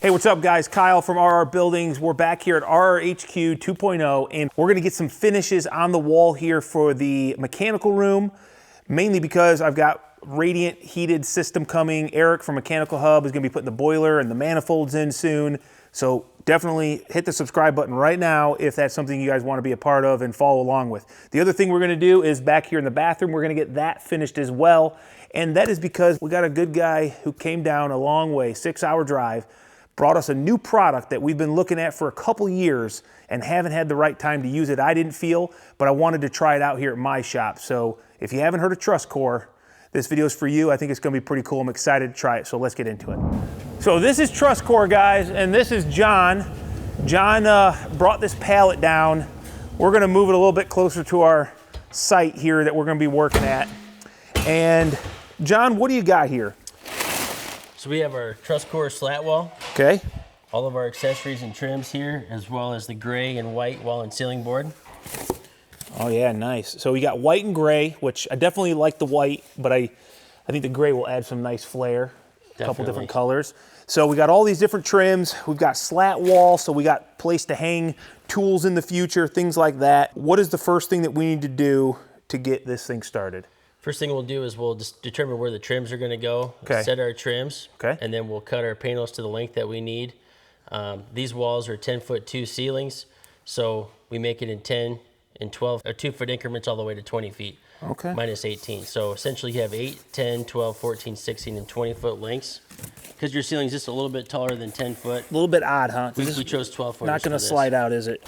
Hey, what's up guys? Kyle from RR Buildings. We're back here at RRHQ 2.0 and we're gonna get some finishes on the wall here for the mechanical room, mainly because I've got radiant heated system coming. Eric from Mechanical Hub is gonna be putting the boiler and the manifolds in soon. So definitely hit the subscribe button right now if that's something you guys wanna be a part of and follow along with. The other thing we're gonna do is back here in the bathroom, we're gonna get that finished as well. And that is because we got a good guy who came down a long way, 6-hour drive, brought us a new product that we've been looking at for a couple years and haven't had the right time to use it, I didn't feel, but I wanted to try it out here at my shop. So if you haven't heard of Trustcore, this video is for you. I think it's gonna be pretty cool. I'm excited to try it, so let's get into it. So this is Trustcore, guys, and this is John. John brought this pallet down. We're gonna move it a little bit closer to our site here that we're gonna be working at. And John, what do you got here? So we have our Trustcore slat wall. Okay. All of our accessories and trims here, as well as the gray and white wall and ceiling board. Oh yeah, nice. So we got white and gray, which I definitely like the white, but I think the gray will add some nice flair. A couple different colors. So we got all these different trims. We've got slat wall, so we got place to hang tools in the future, things like that. What is the first thing that we need to do to get this thing started? First thing we'll do is we'll just determine where the trims are going to go, set our trims, and then we'll cut our panels to the length that we need. These walls are 10'2" ceilings, so we make it in 10 and 12 or 2-foot increments all the way to 20 feet, minus 18. So essentially you have 8, 10, 12, 14, 16, and 20-foot lengths. Because your ceiling's just a little bit taller than 10 foot. A little bit odd, huh? We chose 12 foot. Not going to slide out, is it?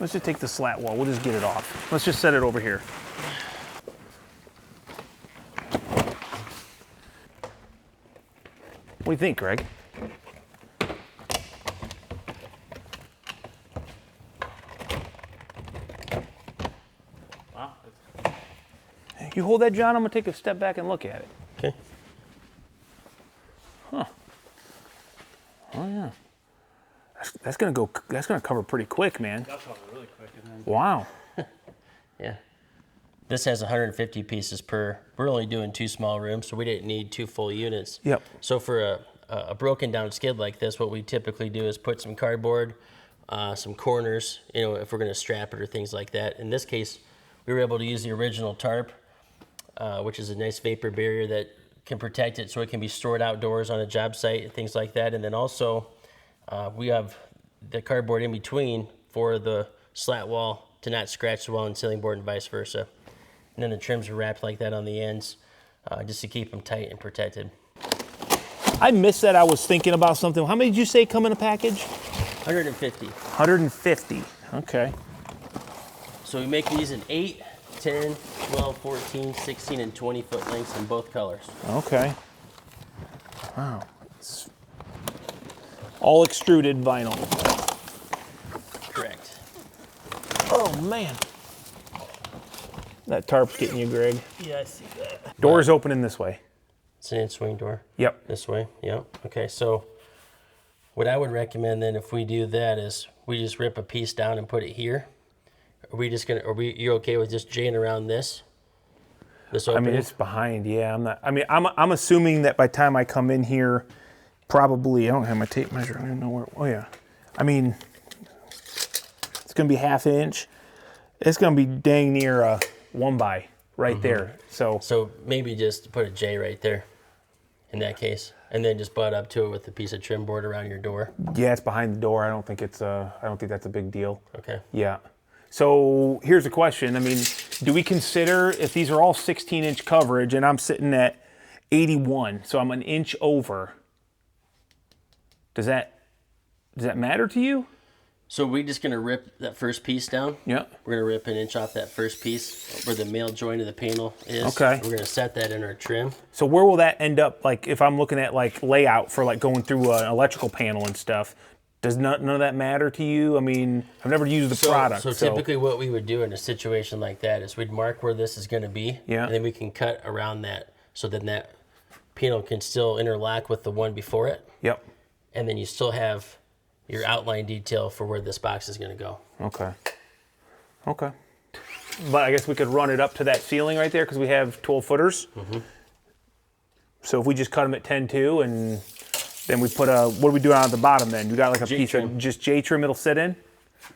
Let's just take the slat wall. We'll just get it off. Let's just set it over here. What do you think, Greg? Wow. You hold that, John. I'm gonna take a step back and look at it. Okay. Huh. Oh yeah. That's gonna cover pretty quick, man. That's cover really quick. Wow. Yeah. This has 150 pieces per. We're only doing 2 small rooms, so we didn't need 2 full units. Yep. So for a broken down skid like this, what we typically do is put some cardboard, some corners, you know, if we're gonna strap it or things like that. In this case, we were able to use the original tarp, which is a nice vapor barrier that can protect it so it can be stored outdoors on a job site and things like that. And then also, we have the cardboard in between for the slat wall to not scratch the wall and ceiling board and vice versa. And then the trims are wrapped like that on the ends, just to keep them tight and protected. I missed that. I was thinking about something. How many did you say come in a package? 150. 150. Okay. So we make these in 8, 10, 12, 14, 16, and 20-foot lengths in both colors. Okay. Wow. It's all extruded vinyl. Correct. Oh man. That tarp's getting you, Greg. Yeah, I see that. Door's opening this way. It's an in-swing door. Yep. This way, yep. Okay, so what I would recommend then if we do that is we just rip a piece down and put it here. You're okay with just jaying around this opening? I mean, it's behind, yeah. I'm assuming that by the time I come in here, probably, I don't have my tape measure, I don't know where, oh yeah. I mean, it's gonna be 1/2 inch. It's gonna be dang near a 1x right there. So maybe just put a J right there in that case, and then just butt up to it with a piece of trim board around your door. Yeah, it's behind the door. I don't think that's a big deal. Okay. Yeah. So here's a question. I mean, do we consider, if these are all 16-inch coverage and I'm sitting at 81, so I'm an inch over, does that matter to you? So we're just gonna rip that first piece down. Yeah. We're gonna rip an inch off that first piece where the male joint of the panel is. Okay. We're gonna set that in our trim. So where will that end up, like if I'm looking at like layout for like going through an electrical panel and stuff, does none of that matter to you? I mean, I've never used the product. So typically what we would do in a situation like that is we'd mark where this is gonna be, yeah, and then we can cut around that so then that panel can still interlock with the one before it. Yep. And then you still have your outline detail for where this box is going to go. Okay. Okay. but I guess we could run it up to that ceiling right there because we have 12 footers. So if we just cut them at 10.2 and then we put a, what are we doing on the bottom then? You got like a piece of just J-trim it'll sit in?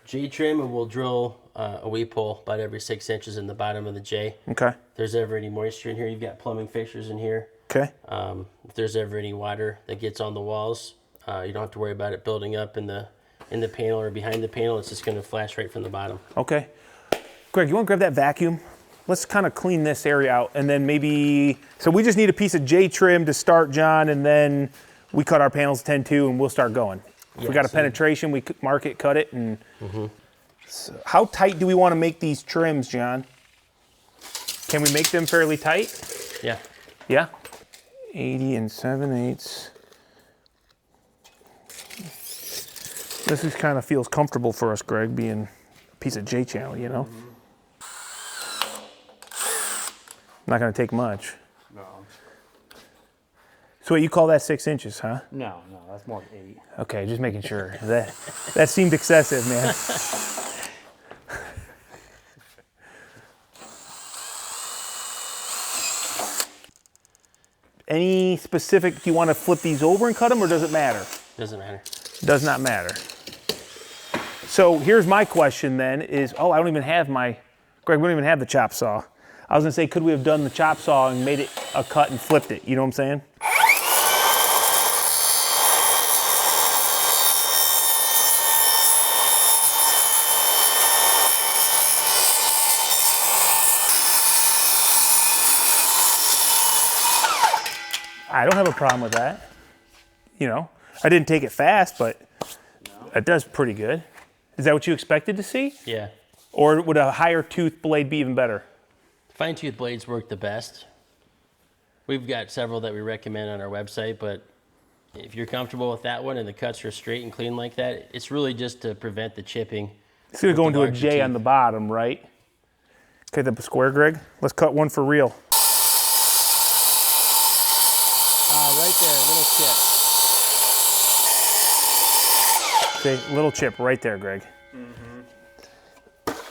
J-trim, and we'll drill a weep hole about every 6 inches in the bottom of the J. Okay. If there's ever any moisture in here, you've got plumbing fixtures in here. Okay. If there's ever any water that gets on the walls, you don't have to worry about it building up in the panel or behind the panel. It's just going to flash right from the bottom. Okay. Greg, you want to grab that vacuum? Let's kind of clean this area out, and then maybe, so we just need a piece of J-trim to start, John, and then we cut our panels 10.2 and we'll start going. If we got a penetration, we mark it, cut it, and so how tight do we want to make these trims, John? Can we make them fairly tight? Yeah. Yeah? 80 and 7/8. This is kind of feels comfortable for us, Greg, being a piece of J-channel, you know? Not gonna take much. No. So what, you call that 6 inches, huh? No, that's more than 8. Okay, just making sure. That seemed excessive, man. Any specific, do you want to flip these over and cut them, or does it matter? Doesn't matter. Does not matter. So here's my question then is, oh, I don't even have my, Greg, we don't even have the chop saw. I was gonna say, could we have done the chop saw and made it a cut and flipped it? You know what I'm saying? I don't have a problem with that. You know, I didn't take it fast, but it does pretty good. Is that what you expected to see? Yeah. Or would a higher tooth blade be even better? Fine tooth blades work the best. We've got several that we recommend on our website, but if you're comfortable with that one and the cuts are straight and clean like that, it's really just to prevent the chipping. It's gonna go into a J on the bottom, right? Okay, the square, Greg. Let's cut one for real. Right there, little chip. See, little chip right there, Greg.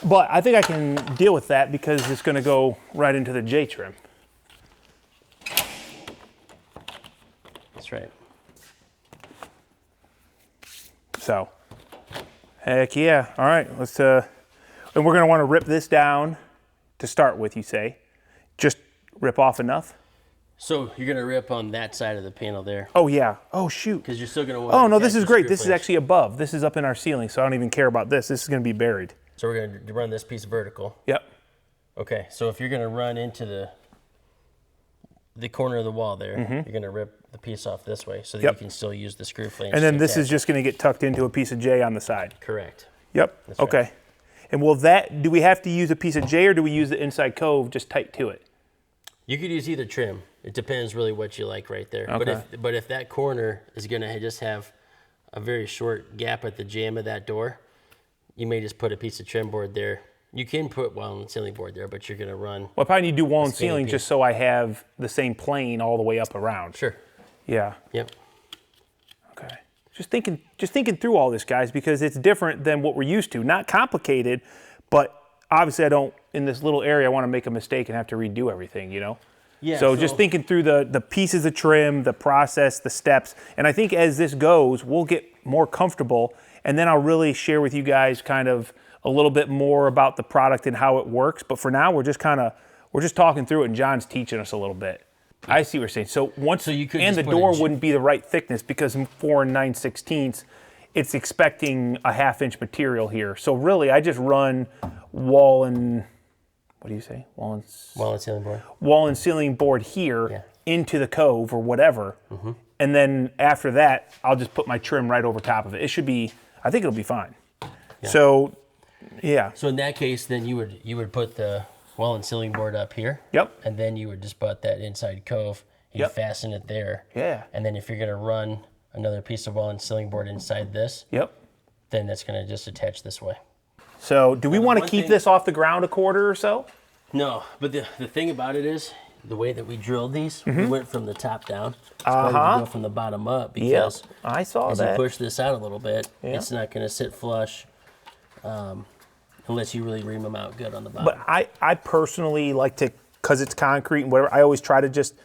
But I think I can deal with that because it's gonna go right into the J trim. That's right. So, heck yeah. All right, let's, and we're gonna wanna rip this down to start with, you say. Just rip off enough? So you're gonna rip on that side of the panel there. Oh yeah, oh shoot. Because you're still gonna want Oh no, this is great. This is actually above. This is up in our ceiling, so I don't even care about this. This is gonna be buried. So we're gonna run this piece vertical. Yep. Okay, so if you're gonna run into the corner of the wall there, you're gonna rip the piece off this way so that you can still use the screw flange. And then this is just gonna get tucked into a piece of J on the side. Correct. Yep, That's okay. right. And will that, do we have to use a piece of J or do we use the inside cove just tight to it? You could use either trim. It depends really what you like right there. Okay. But if that corner is gonna just have a very short gap at the jamb of that door, you may just put a piece of trim board there. You can put wall and ceiling board there, but you're gonna run. Well, I probably need to do wall and skinny ceiling piece. just so I have the same plane all the way up around. Sure. Yeah, Yep. okay. Just thinking through all this, guys, because it's different than what we're used to. Not complicated, but obviously I don't, in this little area, I wanna make a mistake and have to redo everything, you know? Yeah. So just thinking through the pieces of trim, the process, the steps, and I think as this goes, we'll get more comfortable, and then I'll really share with you guys kind of a little bit more about the product and how it works. But for now, we're just talking through it, and John's teaching us a little bit. I see what you're saying. So once, you could and just the put a door J- wouldn't be the right thickness because 4 9/16, it's expecting a 1/2 inch material here. So really, I just run wall and, what do you say? Wall and ceiling board. Wall and ceiling board here into the cove or whatever. And then after that, I'll just put my trim right over top of it. It should be, I think it'll be fine. Yeah. So, yeah. So in that case, then you would put the wall and ceiling board up here. Yep. And then you would just put that inside cove and you fasten it there. Yeah. And then if you're gonna run another piece of wall and ceiling board inside this, Yep. then that's gonna just attach this way. So do we want to one keep thing- this off the ground a quarter or so? No, but the thing about it is, the way that we drilled these, we went from the top down. It's better to go from the bottom up because I saw as you that. push this out a little bit, it's not going to sit flush unless you really ream them out good on the bottom. But I personally like to, because it's concrete and whatever, I always try to just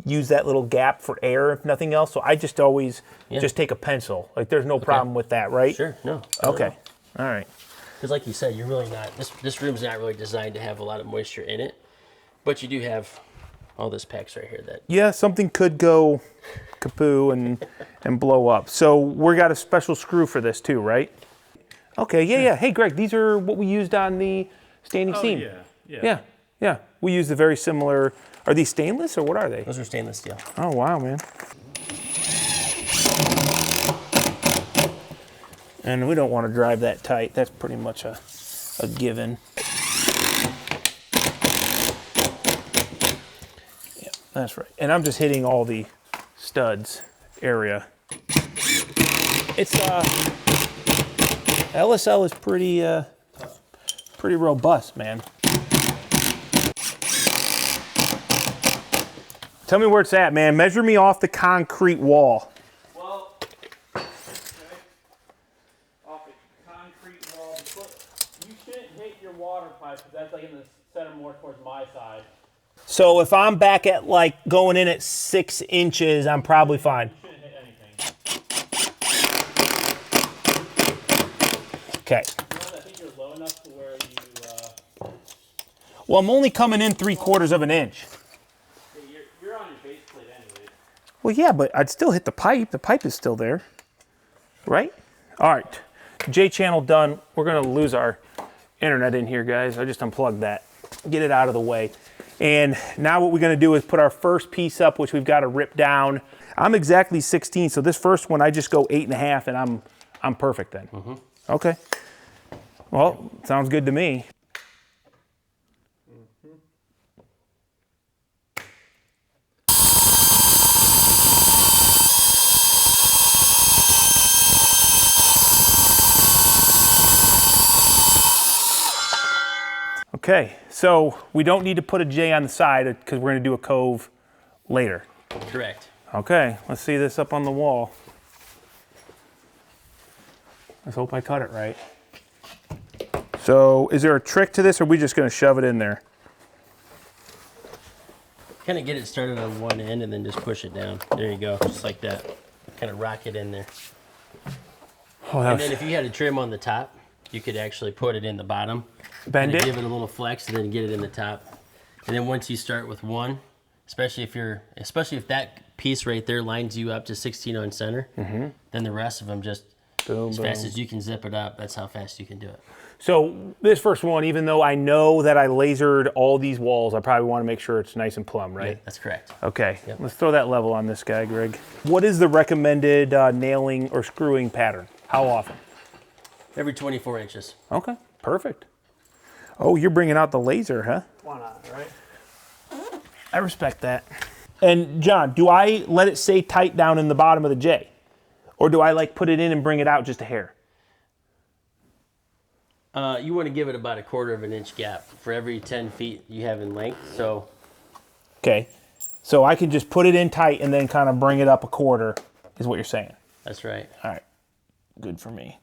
use that little gap for air, if nothing else. So I just always just take a pencil. Like there's no problem with that, right? Sure, no. Okay, all right. Because like you said, you're really not, this room's not really designed to have a lot of moisture in it, but you do have all this packs right here that. Yeah, something could go kapoo and blow up. So we got a special screw for this too, right? Okay, yeah. Hey, Greg, these are what we used on the standing seam. Yeah. We used a very similar. Are these stainless or what are they? Those are stainless steel. Oh, wow, man. And we don't want to drive that tight. That's pretty much a given. Yeah, that's right. And I'm just hitting all the studs area. It's LSL is pretty robust, man. Tell me where it's at, man. Measure me off the concrete wall. Well, okay. Off the concrete wall, but you shouldn't hit your water pipe because that's like in the center more towards my side. So if I'm back at like going in at 6 inches, I'm probably fine. You shouldn't hit anything. Okay. I think you're low enough to where you. Well, I'm only coming in 3/4 of an inch. You're on your base plate anyway. Well, yeah, but I'd still hit the pipe. The pipe is still there, right? All right, J channel done. We're gonna lose our internet in here, guys. I just unplugged that. Get it out of the way. And now what we're gonna do is put our first piece up, which we've got to rip down. I'm exactly 16, so this first one I just go 8.5, and I'm perfect then. Mm-hmm. Okay. Well, sounds good to me. Okay, so we don't need to put a J on the side because we're going to do a cove later. Correct. Okay, let's see this up on the wall. Let's hope I cut it right. So is there a trick to this, or are we just going to shove it in there? Kind of get it started on one end and then just push it down. There you go, just like that. Kind of rock it in there. Oh, And then if you had a trim on the top, you could actually put it in the bottom. Bend it? Give it a little flex and then get it in the top. And then once you start with one, especially if that piece right there lines you up to 16 on center, then the rest of them just as fast as you can zip it up, that's how fast you can do it. So this first one, even though I know that I lasered all these walls, I probably want to make sure it's nice and plumb, right? Yeah, that's correct. Okay, let's throw that level on this guy, Greg. What is the recommended nailing or screwing pattern? How often? Every 24 inches. Okay, perfect. Oh, you're bringing out the laser, huh? Why not, right? I respect that. And John, do I let it stay tight down in the bottom of the J? Or do I like put it in and bring it out just a hair? You want to give it about 1/4 of an inch gap for every 10 feet you have in length. So, Okay, so I can just put it in tight and then kind of bring it up 1/4 is what you're saying. that's right. All right, good for me.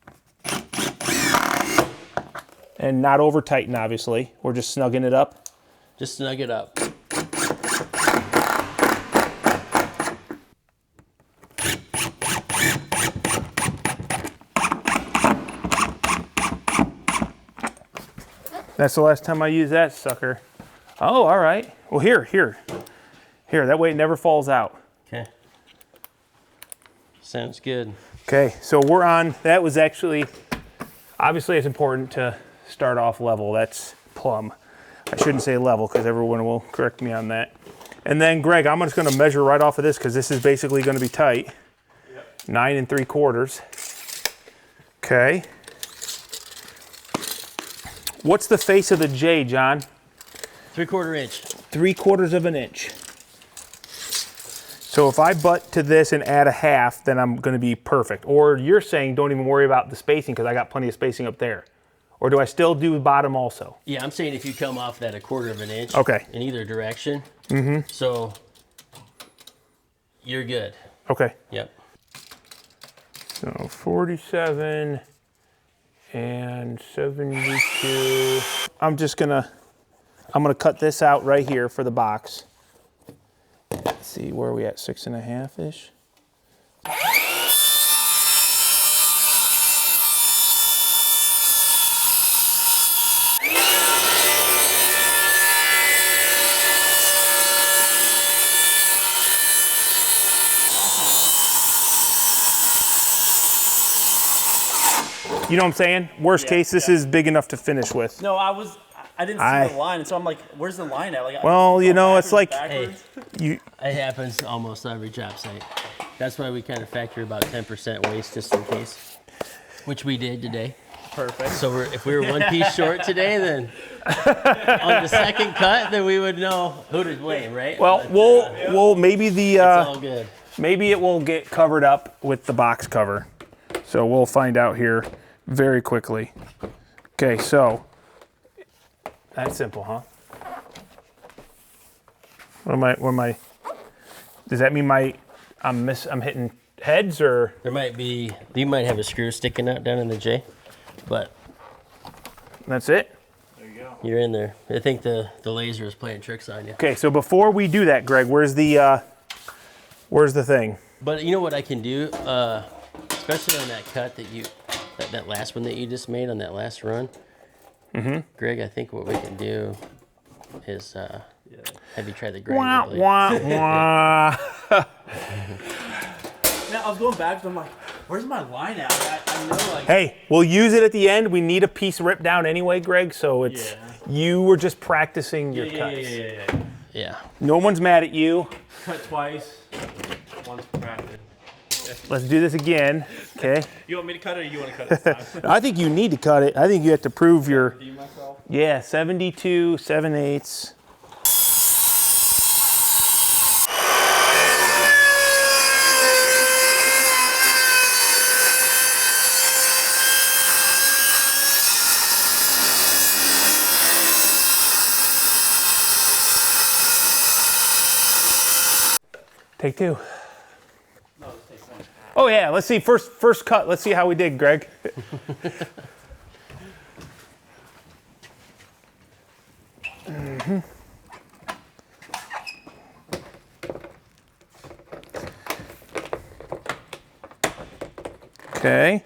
And not over tighten, obviously. We're just snugging it up. Just snug it up. That's the last time I use that sucker. Oh, all right. Well, here. That way it never falls out. Okay. Sounds good. Okay, so we're on, that was actually, obviously it's important to start off level. That's plumb. I shouldn't say level because everyone will correct me on that. And then Greg, I'm just gonna measure right off of this because this is basically gonna be tight. Yep. 9 3/4. Okay. What's the face of the J, John? 3/4 inch. 3/4 of an inch. So if I butt to this and add a half, then I'm gonna be perfect. Or you're saying don't even worry about the spacing because I got plenty of spacing up there. Or do I still do bottom also? Yeah, I'm saying if you come off that 1/4 of an inch Okay. in either direction, so you're good. Okay. Yep. So 47 And 72. I'm gonna cut this out right here for the box. Let's see, where are we at? 6.5-ish. You know what I'm saying? Worst case, this is big enough to finish with. No, I didn't see the line, and so I'm like, where's the line at? Like, Well, you know, it's like Hey, you. it happens almost every job site. That's why we kind of factor about 10% waste just in case, which we did today. Perfect. So if we were one piece short today, then on the second cut, then we would know who to blame, right? Well, we'll maybe it's all good. maybe it will get covered up with the box cover. So we'll find out here very quickly. Okay, so that's simple, huh? What am I? Does that mean I'm hitting heads or? You might have a screw sticking out down in the J, but That's it? There you go. you're in there. I think the laser is playing tricks on you. Okay, so before we do that, Greg, where's the thing? But you know what I can do, especially on that cut that last one that you just made on that last run. Mm-hmm. Greg, I think what we can do is have you try the grinder blade. Wah, wah. Now I was going back, so I'm like, where's my line at? I know, like. Hey, we'll use it at the end. We need a piece ripped down anyway, Greg, so it's you were just practicing your cuts. Yeah. No one's mad at you. Cut twice. Once practice. Let's do this again, okay? You want me to cut it, or you want to cut it this time? I think you need to cut it. I think you have to prove your, Do you myself? yeah, 72, 7/8. Take two. No, this takes one. Oh yeah, let's see, first cut. Let's see how we did, Greg. Okay,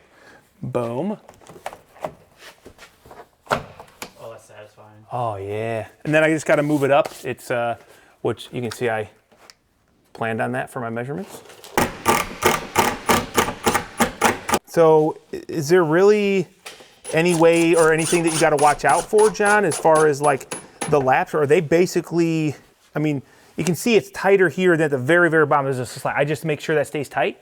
boom. Oh, that's satisfying. Oh yeah, and then I just got to move it up. It's which you can see I planned on that for my measurements. So is there really any way or anything that you got to watch out for, John, as far as like the laps? Or are they basically, I mean, you can see it's tighter here than at the very, very bottom. There's a slide. I just make sure that stays tight.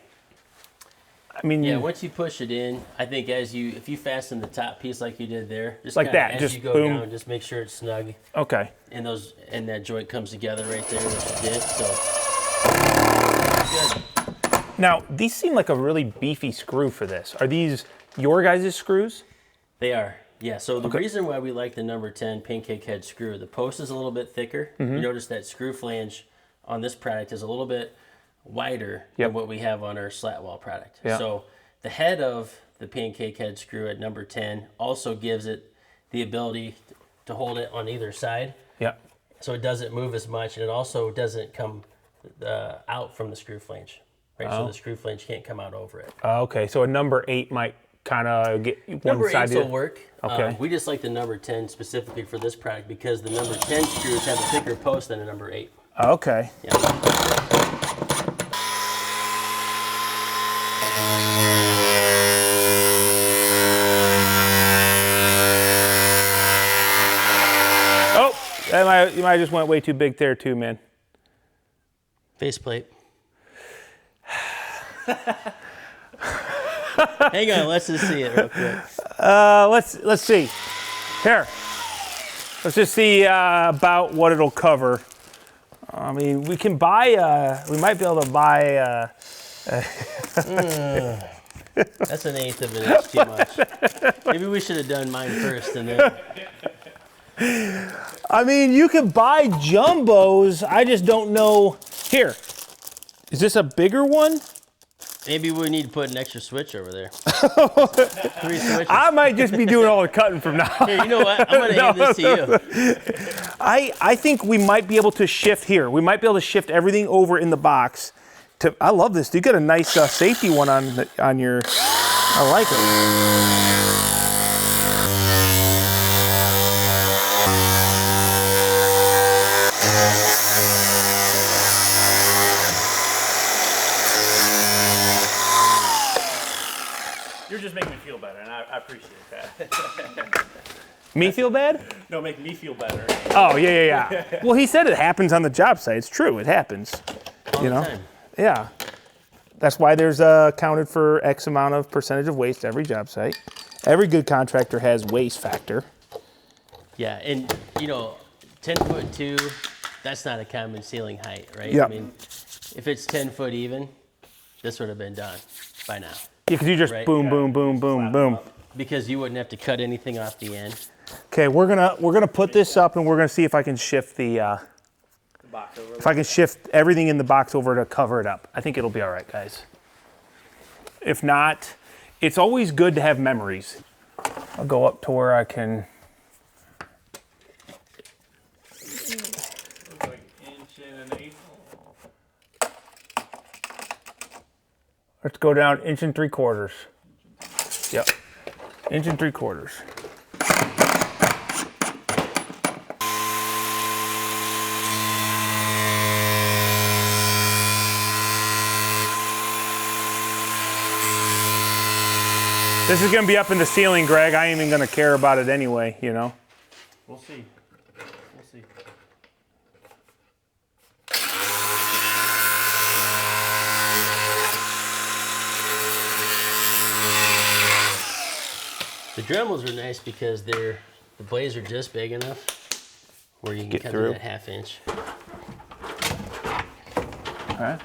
I mean, Yeah, once you push it in, I think if you fasten the top piece like you did there, just Like kinda that, as just you go boom. down, just make sure it's snug okay. and that joint comes together right there that you did. So good. Now, these seem like a really beefy screw for this. Are these your guys' screws? They are. Yeah, so the reason why we like the number 10 pancake head screw, the post is a little bit thicker. Mm-hmm. You notice that screw flange on this product is a little bit wider Yep. than what we have on our slat wall product. Yeah. So the head of the pancake head screw at number 10 also gives it the ability to hold it on either side. Yeah. So it doesn't move as much, and it also doesn't come out from the screw flange. Right, so the screw flange can't come out over it. Okay, so a number 8 might kind of get one Number side. 8 will work. Okay. We just like the number 10 specifically for this product because the number 10 screws have a thicker post than a number 8. Okay. Yeah. Oh, you might have just went way too big there too, man. Faceplate. Hang on, let's just see it real quick. Let's see. Here. Let's just see about what it'll cover. I mean, we can buy. We might be able to buy. That's an eighth of an inch too much. Maybe we should have done mine first and then. I mean, you can buy jumbos. I just don't know. Here. Is this a bigger one? Maybe we need to put an extra switch over there. 3 switches. I might just be doing all the cutting from now on. Here, you know what? I'm gonna hand this to you. I think we might be able to shift here. We might be able to shift everything over in the box. I love this. You got a nice safety one on your. I like it. You're just making me feel better, and I appreciate that. Me feel bad? No, make me feel better. Oh, yeah. Well, he said it happens on the job site. It's true. It happens. All the time. Yeah. That's why there's counted for X amount of percentage of waste every job site. Every good contractor has waste factor. Yeah, and 10'2", that's not a common ceiling height, right? Yeah. I mean, if it's 10 foot even, this would have been done by now. Yeah, because you just Right. boom, boom, boom, boom, boom. Because you wouldn't have to cut anything off the end. Okay, we're gonna put this up and we're gonna see if I can shift the Box over. if I can shift everything in the box over to cover it up. I think it'll be all right, guys. If not, it's always good to have memories. I'll go up to where I can. Looks like inch and an eighth. Let's go down 1 3/4 inches. Yep, 1 3/4 inches. This is gonna be up in the ceiling, Greg. I ain't even gonna care about it anyway, you know? We'll see. We'll see. The Dremels are nice because the blades are just big enough where you can Get cut through. in that 1/2 inch. All right.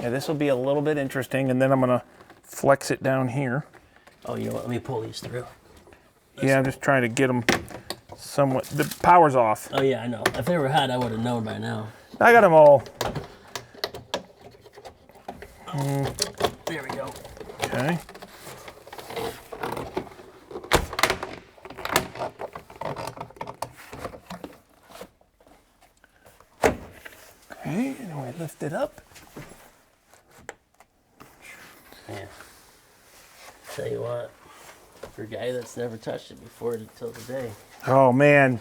Yeah, this will be a little bit interesting, and then I'm gonna flex it down here. Oh, you know what? Let me pull these through. Yeah, I'm just trying to get them somewhat. The power's off. Oh yeah, I know. If they were hot, I would have known by now. I got them all. There we go. Okay. Okay, and then we lift it up. Man. Tell you what, for a guy that's never touched it before until today, Oh man.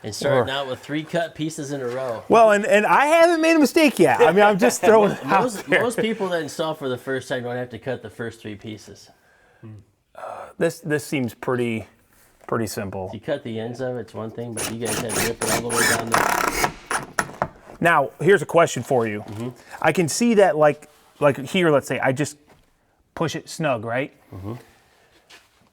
and starting out with 3 cut pieces in a row. Well, and I haven't made a mistake yet. I mean, I'm just throwing it out there. Most people that install for the first time don't have to cut the first 3 pieces. This seems pretty simple. You cut the ends of it, it's one thing, but you guys had to rip it all the way down there. Now, here's a question for you. I can see that like here, let's say I just push it snug, right?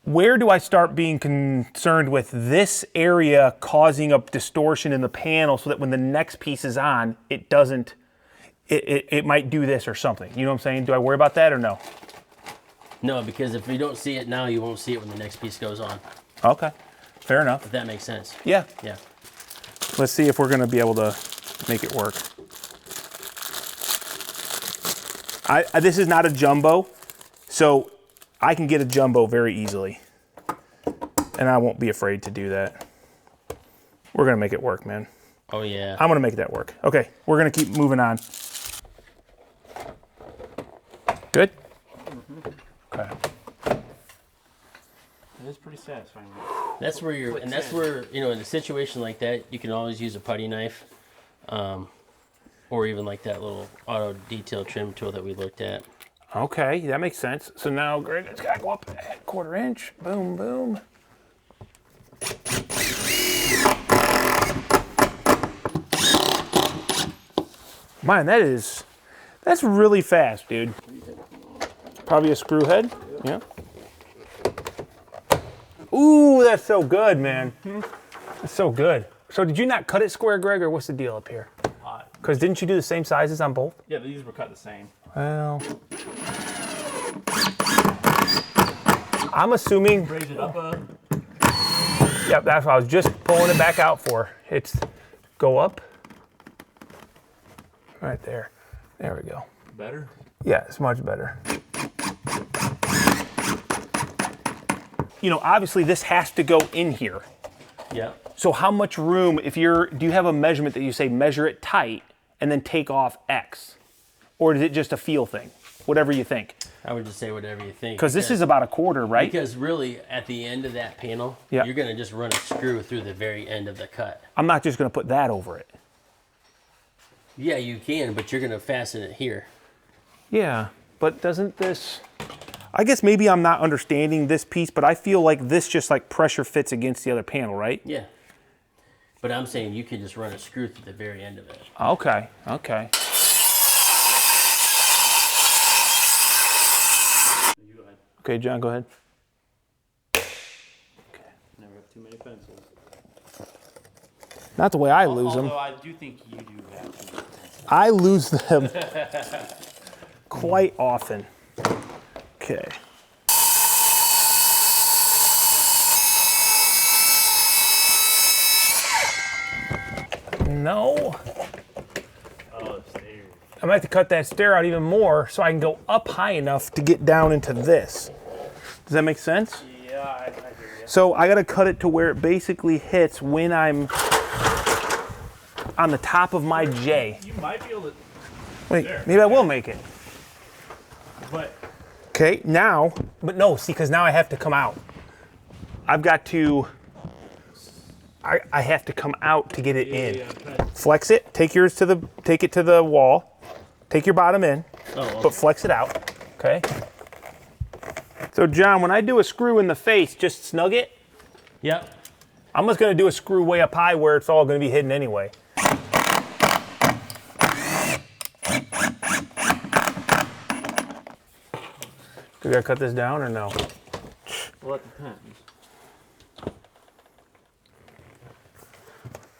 Where do I start being concerned with this area causing a distortion in the panel so that when the next piece is on, it doesn't, it might do this or something. You know what I'm saying? Do I worry about that or no? No, because if you don't see it now, you won't see it when the next piece goes on. Okay, fair enough. If that makes sense. Yeah, Yeah. let's see if we're gonna be able to make it work. This is not a jumbo, so I can get a jumbo very easily. And I won't be afraid to do that. We're gonna make it work, man. Oh yeah. I'm gonna make that work. Okay, we're gonna keep moving on. Good? Okay. It is pretty satisfying. That's where you're, and that's where, in a situation like that, you can always use a putty knife, or even like that little auto detail trim tool that we looked at. Okay, that makes sense. So now, Greg, it's gotta go up a 1/4 inch. Boom, boom. Man, that's really fast, dude. Probably a screw head. Yeah. Ooh, that's so good, man. That's so good. So did you not cut it square, Greg, or what's the deal up here? Because didn't you do the same sizes on both? Yeah, these were cut the same. Well, I'm assuming. Raise it up a. Yep, that's what I was just pulling it back out for. It's go up. Right there. There we go. Better? Yeah, it's much better. You know, obviously this has to go in here. Yeah. So how much room, do you have a measurement that you say measure it tight and then take off X? Or is it just a feel thing? Whatever you think. I would just say whatever you think. Because this is about 1/4, right? Because really, at the end of that panel, Yeah. you're going to just run a screw through the very end of the cut. I'm not just going to put that over it. Yeah, you can, but you're going to fasten it here. Yeah, but doesn't this... I guess maybe I'm not understanding this piece, but I feel like this just like pressure fits against the other panel, right? Yeah. But I'm saying you can just run a screw through the very end of it. Okay, okay. Okay, John, go ahead. Never have too many pencils. Not the way I lose them. Although I do think you do have too many pencils. I lose them quite often. Okay. No. Oh, the stairs. I might have to cut that stair out even more so I can go up high enough to get down into this. Does that make sense? Yeah, I hear you. So I gotta cut it to where it basically hits when I'm on the top of my J. You might be able to. Wait, There. maybe I will make it. But Okay, now, but no, see, because now I have to come out. I've got to, I have to come out to get it in. Flex it, take it to the wall, take your bottom in, but flex it out, okay? So John, when I do a screw in the face, just snug it. Yep. I'm just gonna do a screw way up high where it's all gonna be hidden anyway. Do we gotta cut this down or no? well, it depends.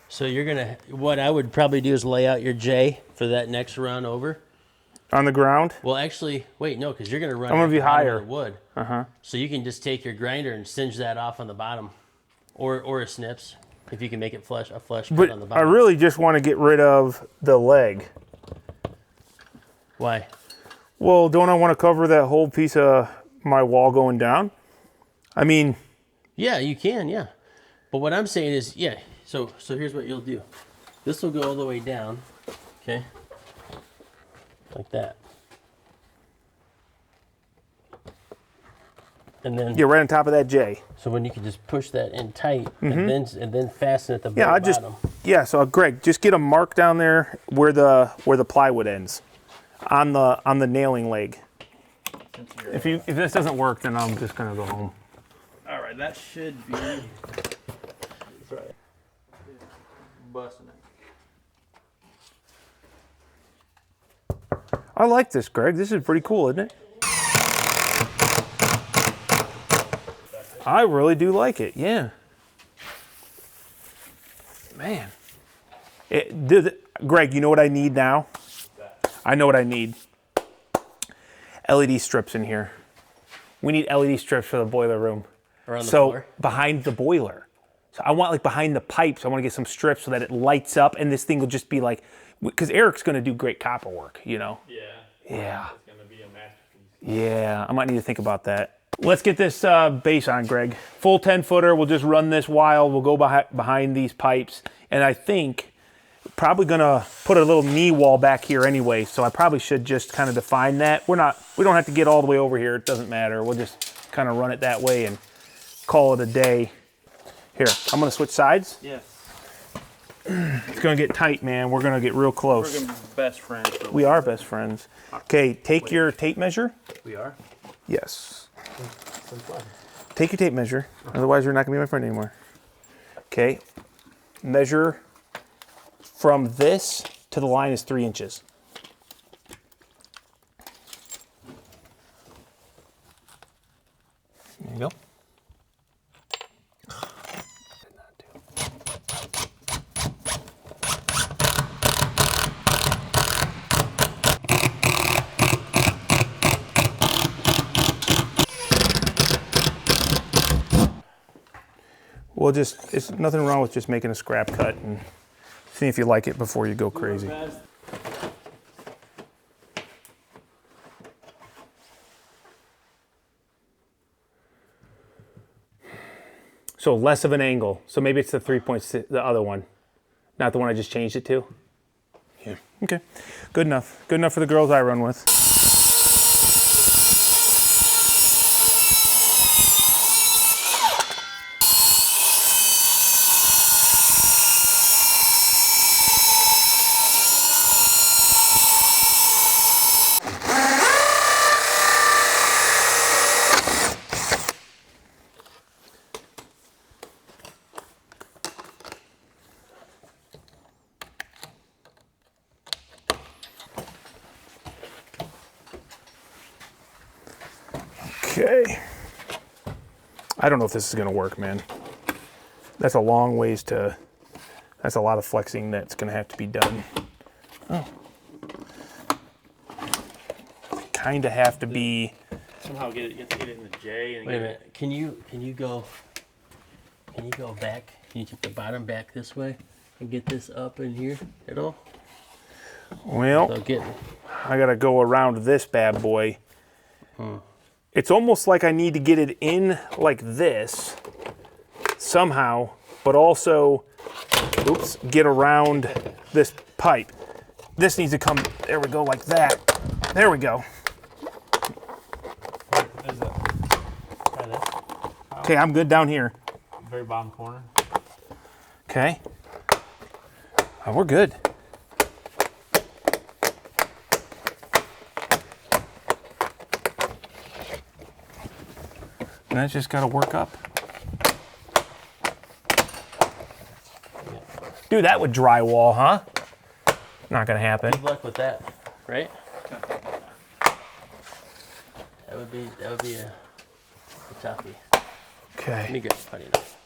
So you're gonna, what I would probably do is lay out your J for that next run over. On the ground? Well, actually, wait, no, because you're gonna run. I'm gonna be at the bottom higher. of the wood. Uh-huh. So you can just take your grinder and singe that off on the bottom, or a snips, if you can make it flush, a flush cut But on the I bottom. really just want to get rid of the leg. Why? Well, don't I want to cover that whole piece of my wall going down? I mean, Yeah, you can, yeah. But what I'm saying is, yeah. So here's what you'll do. This will go all the way down, okay, like that. And then, yeah, right on top of that J. so when you can just push that in tight, and then fasten at the Yeah, I bottom. just so Greg, just get a mark down there where the plywood ends on the nailing leg. If this doesn't work, then I'm just gonna go home. All right, that should be. That's right. Busting it. I like this, Greg. This is pretty cool, isn't it? I really do like it. Yeah. Man. Greg, you know what I need now? I know what I need. LED strips in here. We need LED strips for the boiler room. Around the So floor? behind the boiler. So I want like behind the pipes, I want to get some strips so that it lights up and this thing will just be like, because Eric's going to do great copper work, you know? Yeah. Yeah. It's gonna be a masterpiece. Yeah, I might need to think about that. Let's get this base on, Greg. Full 10-footer, we'll just run this while. We'll go behind these pipes. And I think probably gonna put a little knee wall back here anyway, so I probably should just kind of define that. We don't have to get all the way over here, it doesn't matter. We'll just kind of run it that way and call it a day. Here, I'm gonna switch sides. Yes. It's gonna get tight, man. We're gonna get real We're close. gonna be best friends. For a We are best friends. Okay, take your tape measure. We are. Yes. Take your tape measure, otherwise you're not gonna be my friend anymore. Okay, measure from this to the line is 3 inches. There you go. Well, it's nothing wrong with just making a scrap cut and see if you like it before you go crazy. So less of an angle. So maybe it's the 3.6, the other one, not the one I just changed it to. Yeah. Okay. Good enough. Good enough for the girls I run with. Okay. I don't know if this is gonna work, man. That's a long ways to, that's a lot of flexing that's gonna have to be done. Oh. Kinda have to be. Somehow you have to get it in the J. And Wait a minute. Can you go back? Can you take the bottom back this way and get this up in here at all? Well, So getting. I gotta go around this bad boy. It's almost like I need to get it in like this somehow, but also, oops, get around this pipe. This needs to come, there we go, like that. There we go. Is it? Try this. Okay, I'm good down here. Very bottom corner. Okay. Oh, we're good. And that's just got to work up. Dude, that would drywall, huh? Not gonna happen. Good luck with that, right? That would be a toughie. Okay. Let me get putty enough.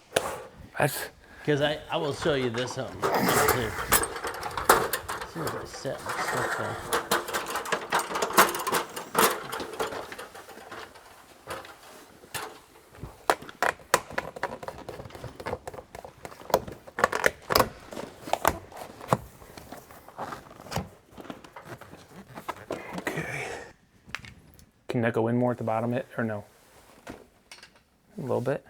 That's, Because I will show you this something here. As soon as I set my stuff down. okay. Can that go in more at the bottom it or no? A little bit.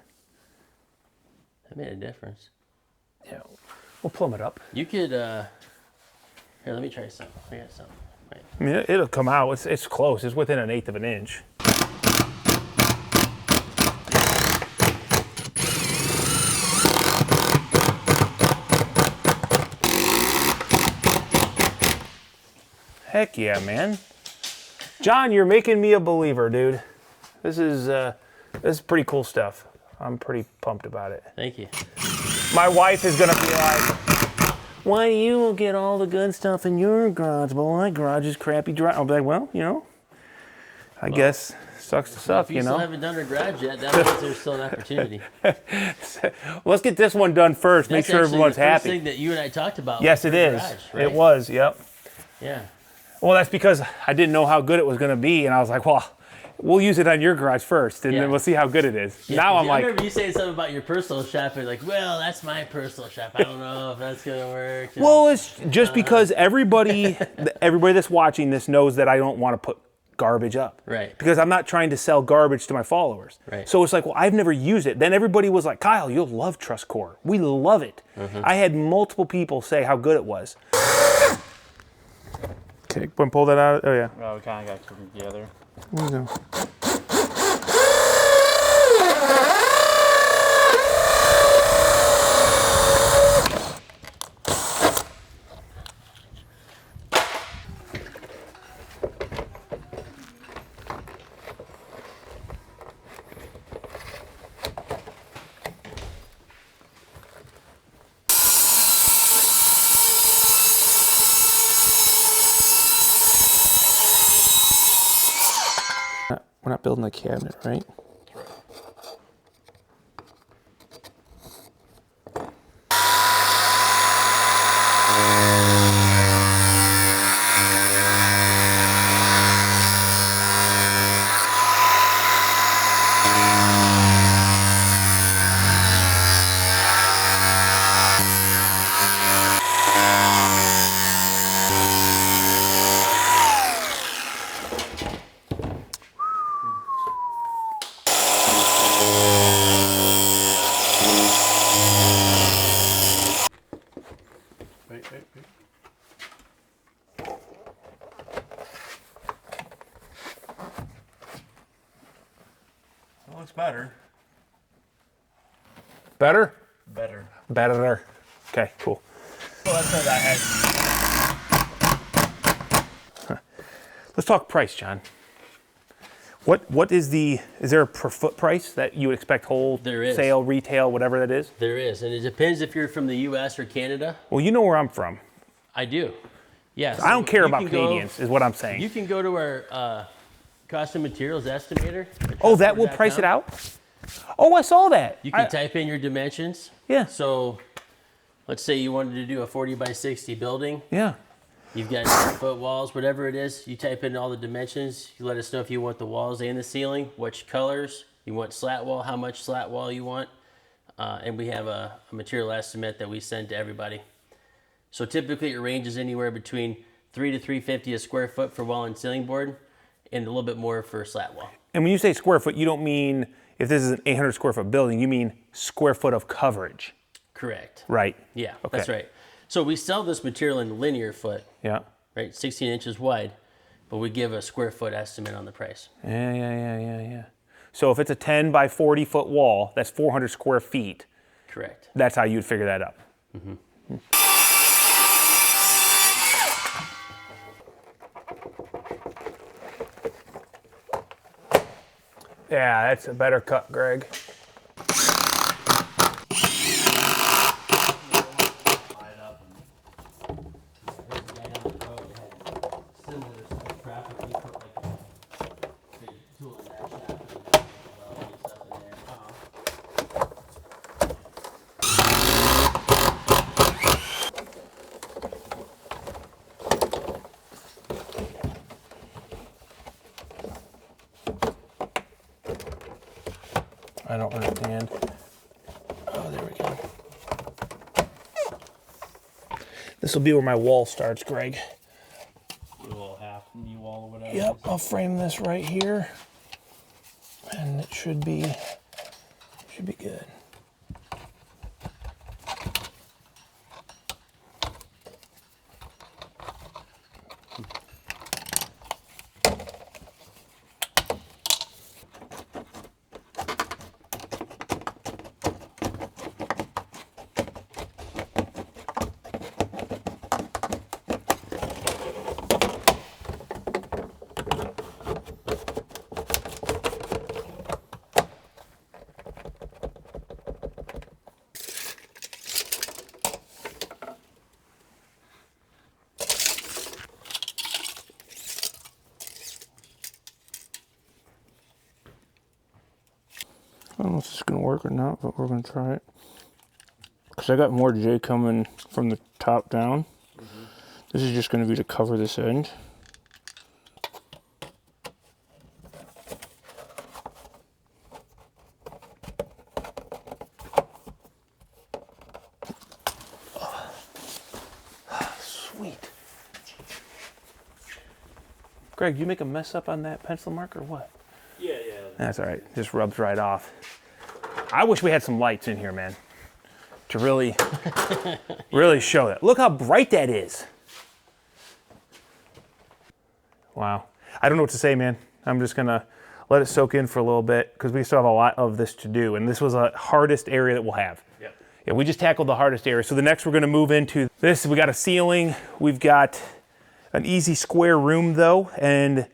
That made a difference. Yeah. We'll plumb it up. You could, here, let me try something. I got something. Wait. I mean, it'll come out. It's close. It's within 1/8 of an inch. Heck yeah, man. John, you're making me a believer, dude. This is pretty cool stuff. I'm pretty pumped about it. Thank you. My wife is gonna be like, why do you get all the good stuff in your garage, but my garage is crappy dry? I'll be like, well, you know, I guess sucks to suck, If you you still know? haven't done a garage yet, that means there's still an opportunity. Let's get this one done first. Make That's sure actually everyone's the first happy. thing that you and I talked about. Yes, was it the is. garage, right? It was, yep. Yeah. Well, that's because I didn't know how good it was gonna be, and I was like, well, we'll use it on your garage first, and Yeah. then we'll see how good it is. Yeah, Now I'm I like, remember you saying something about your personal shop, and like, well, that's my personal shop. I don't know if that's gonna work. well, it's just because everybody that's watching this knows that I don't want to put garbage up. Right. Because I'm not trying to sell garbage to my followers. Right. So it's like, well, I've never used it. Then everybody was like, Kyle, you'll love Trustcore. We love it. I had multiple people say how good it was. Okay, go and pull that out. Oh, yeah. Well, we kind of got to come together. There you go. We're not building a cabinet, right? Looks better. Better? Better. Better. Okay, cool. Well, that's what I had. Let's talk price, John. Is there a per foot price that you would expect wholesale, retail, whatever that is? There is, and it depends if you're from the U.S. or Canada. Well, you know where I'm from. I do. Yes. I don't care about Canadians, is what I'm saying. You can go to our cost of materials estimator. Oh, that will price it out? Oh, I saw that. You can type in your dimensions. Yeah. So let's say you wanted to do a 40 by 60 building. Yeah. You've got 10-foot walls, whatever it is. You type in all the dimensions. You let us know if you want the walls and the ceiling, which colors. You want slat wall, how much slat wall you want. And we have a material estimate that we send to everybody. So typically it ranges anywhere between $300 to $350 a square foot for wall and ceiling board, and a little bit more for slat wall. And when you say square foot, you don't mean if this is an 800 square foot building, you mean square foot of coverage. Correct. Right. Yeah, Okay. that's right. So we sell this material in linear foot, Yeah. right, 16 inches wide, but we give a square foot estimate on the price. Yeah. So if it's a 10 by 40 foot wall, that's 400 square feet. Correct. That's how you'd figure that out. Mm-hmm. Yeah, that's a better cut, Greg. I don't understand. Oh, there we go. This will be where my wall starts, Greg. A little half knee wall or whatever. Yep, I'll frame this right here, and it should be good. I don't know if this is going to work or not, but we're going to try it. Because I got more J coming from the top down. Mm-hmm. This is just going to be to cover this end. Sweet. Greg, you make a mess up on that pencil mark or what? Yeah. That's all right. Just rubs right off. I wish we had some lights in here, man, to really, really show that. Look how bright that is. Wow. I don't know what to say, man. I'm just gonna let it soak in for a little bit because we still have a lot of this to do, and this was the hardest area that we'll have. Yep. Yeah, we just tackled the hardest area. So the next we're gonna move into this. We got a ceiling. We've got an easy square room though, and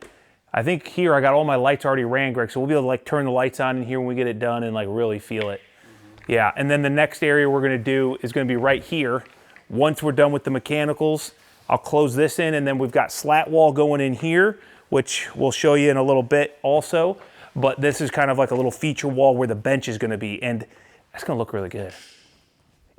I think here I got all my lights already ran, Greg, so we'll be able to like turn the lights on in here when we get it done and like really feel it. Mm-hmm. Yeah, and then the next area we're gonna do is gonna be right here. Once we're done with the mechanicals, I'll close this in, and then we've got slat wall going in here, which we'll show you in a little bit also. But this is kind of like a little feature wall where the bench is gonna be, and that's gonna look really good.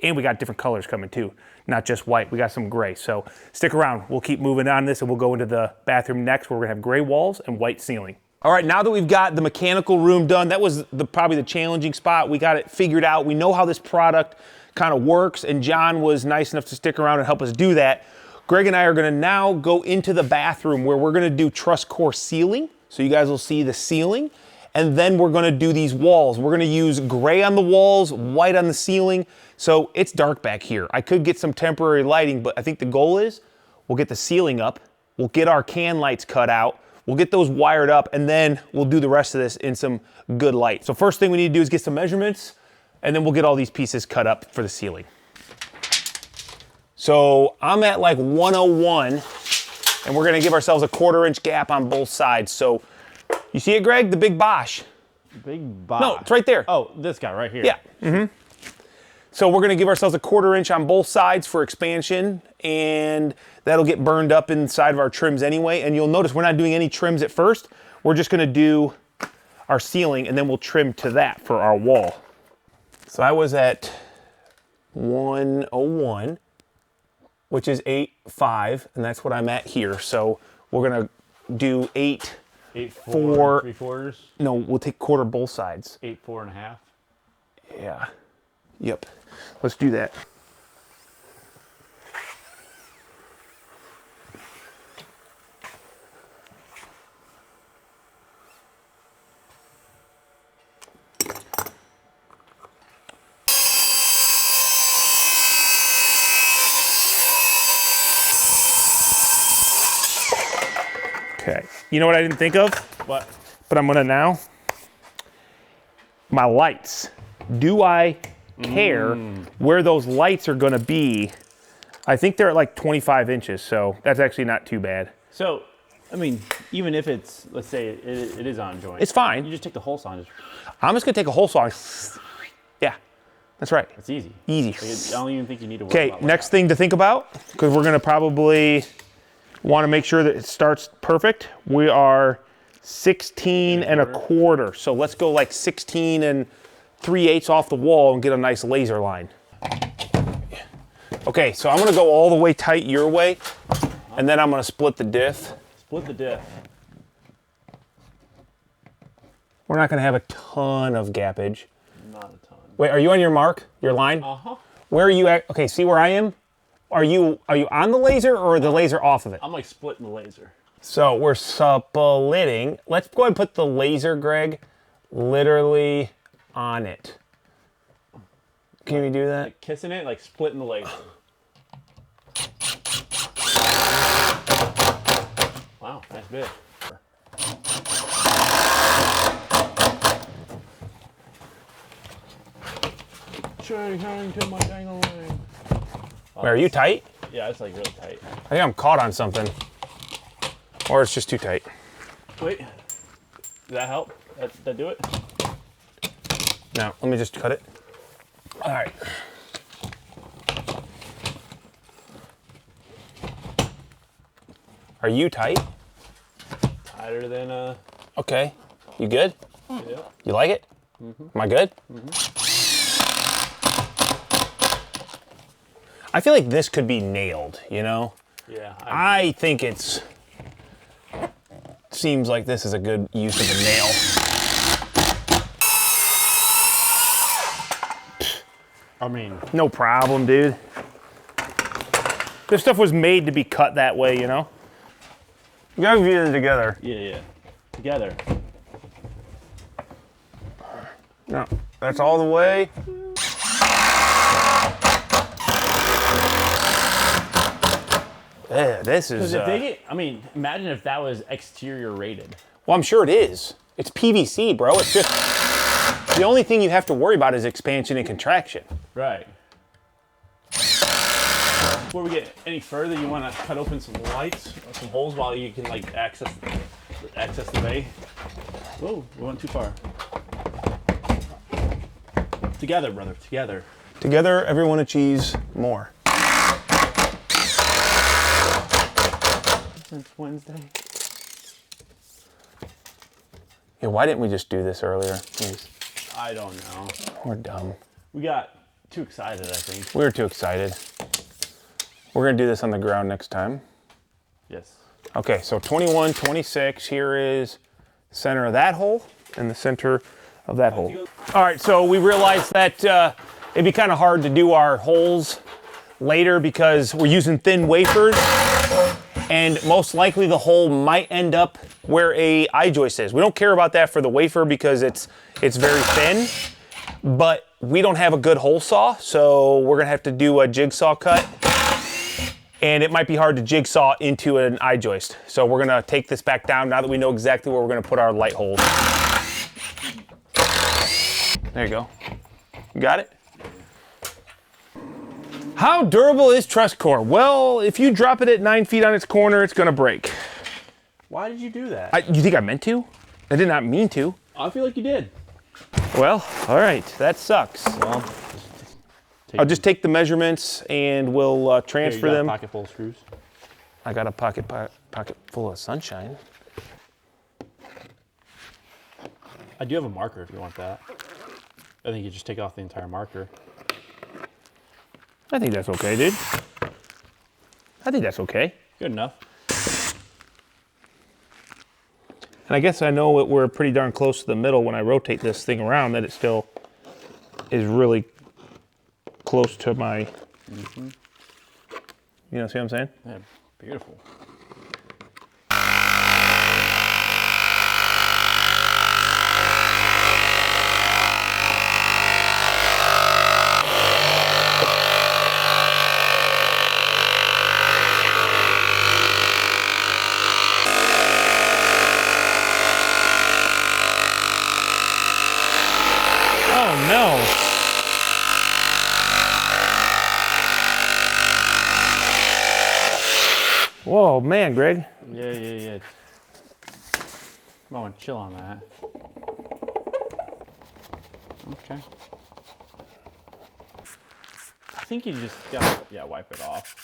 And we got different colors coming too, not just white. We got some gray. So stick around. We'll keep moving on this, and we'll go into the bathroom next where we're gonna have gray walls and white ceiling. All right, now that we've got the mechanical room done, that was probably the challenging spot. We got it figured out. We know how this product kind of works, and John was nice enough to stick around and help us do that. Greg and I are gonna now go into the bathroom where we're gonna do Trustcore ceiling. So you guys will see the ceiling. And then we're gonna do these walls. We're gonna use gray on the walls, white on the ceiling. So it's dark back here. I could get some temporary lighting, but I think the goal is we'll get the ceiling up, we'll get our can lights cut out, We'll get those wired up, and then we'll do the rest of this in some good light. So first thing we need to do is get some measurements, and then we'll get all these pieces cut up for the ceiling. So I'm at like 101, and we're gonna give ourselves a 1/4 inch gap on both sides. So you see it, Greg? The big Bosch. Big Bosch. No, it's right there. Oh, this guy right here. Yeah. So we're gonna give ourselves a 1/4 inch on both sides for expansion, and that'll get burned up inside of our trims anyway. And you'll notice we're not doing any trims at first. We're just gonna do our ceiling, and then we'll trim to that for our wall. So I was at 101, which is 8.5, and that's what I'm at here. So we're gonna do 8, 8.4 3/4. no, we'll take 1/4 both sides. 8.4 1/2. Yeah, yep, let's do that. Okay, you know what I didn't think of? What? But I'm gonna now. My lights. Do I care where those lights are gonna be? I think they're at like 25 inches, so that's actually not too bad. So, I mean, even if it's, let's say it is on joint. It's fine. You just take the whole saw and just, I'm just gonna take a hole saw. Yeah, that's right. it's easy. Easy. Like, I don't even think you need to worry Okay, about next thing to think about, because we're gonna probably want to make sure that it starts perfect. We are 16 and 1/4. So let's go like 16 3/8 off the wall and get a nice laser line. Okay, so I'm gonna go all the way tight your way, and then I'm gonna split the diff. Split the diff. We're not gonna have a ton of gappage. Not a ton. Wait, are you on your mark, your line? Uh-huh. Where are you at? Okay, see where I am? Are you on the laser or the laser off of it? I'm like splitting the laser. So we're splitting. Let's go ahead and put the laser, Greg, literally on it. Can we do that? Like kissing it, like splitting the laser. Wow, nice bit. Hang to my dangling. Wait, are you tight? Yeah, it's like really tight. I think I'm caught on something. Or it's just too tight. Wait, did that help? That do it? No, let me just cut it. All right. Are you tight? Tighter than Okay. You good? yeah. You like it? Am I good? I feel like this could be nailed, you know? Yeah. I think seems like this is a good use of a nail. I mean, No problem, dude. This stuff was made to be cut that way, you know? You gotta get it together. yeah. Together. No, that's all the way. Yeah, this is. Because if they get, I mean, imagine if that was exterior rated. Well, I'm sure it is. It's PVC, bro. It's just the only thing you have to worry about is expansion and contraction. Right. Before we get any further, you want to cut open some lights or some holes while you can like access the bay. Whoa, we went too far. Together, brother, together. Together, everyone achieves more. Since Wednesday. Yeah, why didn't we just do this earlier? Jeez, I don't know. we're dumb. We got too excited, I think. We were too excited. We're gonna do this on the ground next time. Yes. Okay, so 21, 26, here is the center of that hole and the center of that hole. All right, so we realized that it'd be kind of hard to do our holes later because we're using thin wafers, and most likely the hole might end up where a I-joist is. We don't care about that for the wafer because it's very thin, but we don't have a good hole saw, so we're gonna have to do a jigsaw cut. and it might be hard to jigsaw into an I-joist. So we're gonna take this back down now that we know exactly where we're gonna put our light holes. There you go. You got it? How durable is Trustcore? Well, if you drop it at 9 feet on its corner, it's gonna break. Why did you do that? You think I meant to? I did not mean to. I feel like you did. Well, all right, that sucks. Well, I'll just take the measurements and we'll transfer Here, you got them. a pocket full of screws. I got a pocket full of sunshine. I do have a marker if you want that. I think you just take off the entire marker. I think that's okay, dude. I think that's okay. Good enough. And I guess I know that we're pretty darn close to the middle when I rotate this thing around, that it still is really close to my, you know, see what I'm saying? Yeah, beautiful. Oh no. Whoa, man, Greg. Yeah. Come on, chill on that. Okay. I think you just gotta, wipe it off.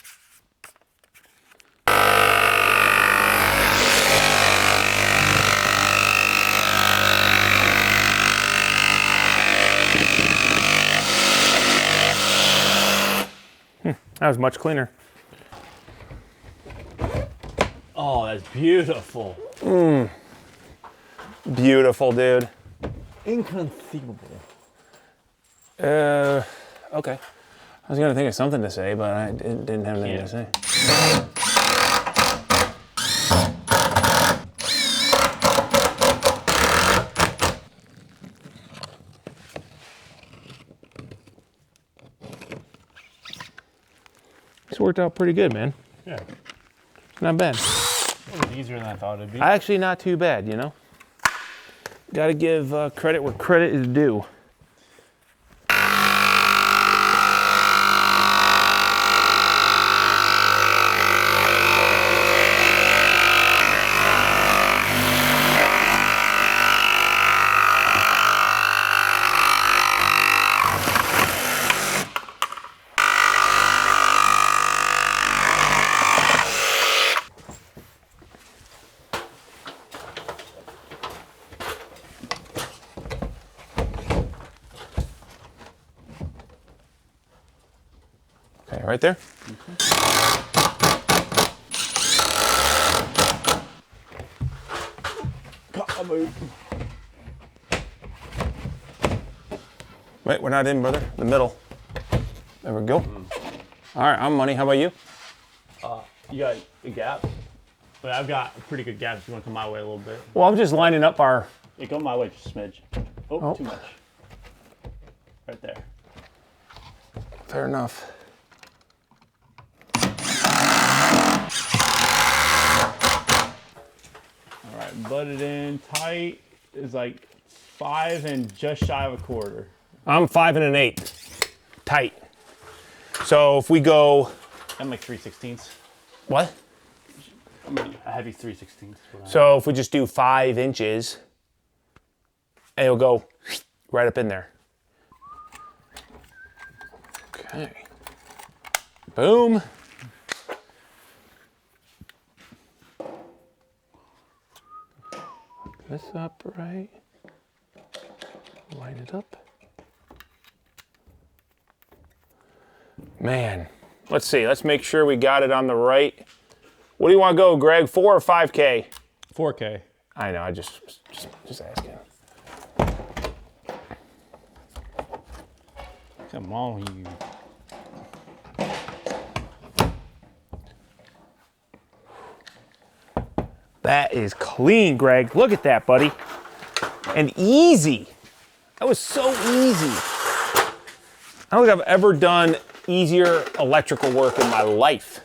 That was much cleaner. Oh, that's beautiful. Beautiful, dude. Inconceivable. Okay. I was gonna think of something to say, but I didn't have anything to say. This worked out pretty good, man. Yeah. Not bad. It was easier than I thought it'd be. Actually, not too bad, you know? Gotta give credit where credit is due. Okay, right there. Wait, we're not in, brother. The middle. There we go. All right, I'm money. How about you? You got a gap? But I've got a pretty good gap if you want to come my way a little bit. Well, I'm just lining up our... Yeah, go my way just a smidge. Oh, Oh. too much. Right there. Fair enough. All right, butt it in tight is like 5 and just shy of a quarter. I'm 5 1/8. Tight. So if we go... I'm like 3/16. What? I'm a heavy 3/16. So if we just do 5 inches, and it'll go right up in there. Okay. Boom. This up right. Line it up. Man, let's see. Let's make sure we got it on the right. What do you want to go, Greg? 4 or 5K? 4K. I know. I just asking. Come on, you. That is clean, Greg. Look at that, buddy. And easy. That was so easy. I don't think I've ever done easier electrical work in my life.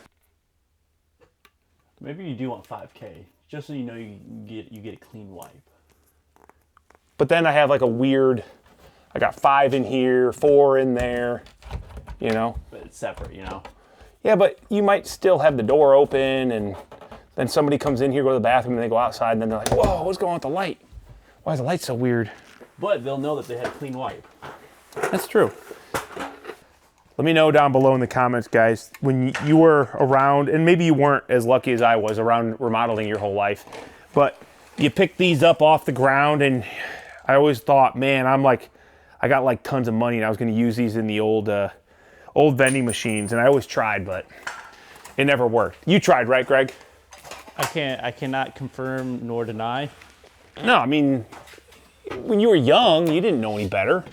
Maybe you do want 5K, just so you know you get a clean wipe. But then I have like a weird, I got 5 in here, 4 in there, you know? But it's separate, you know? Yeah, but you might still have the door open and then somebody comes in here, go to the bathroom, and they go outside, and then they're like, whoa, what's going on with the light? Why is the light so weird? But they'll know that they had a clean wipe. That's true. Let me know down below in the comments, guys, when you were around, and maybe you weren't as lucky as I was around remodeling your whole life, but you picked these up off the ground, and I always thought, man, I got like tons of money, and I was going to use these in the old vending machines, and I always tried, but it never worked. You tried, right, Greg? I cannot confirm nor deny. No, I mean, when you were young, you didn't know any better.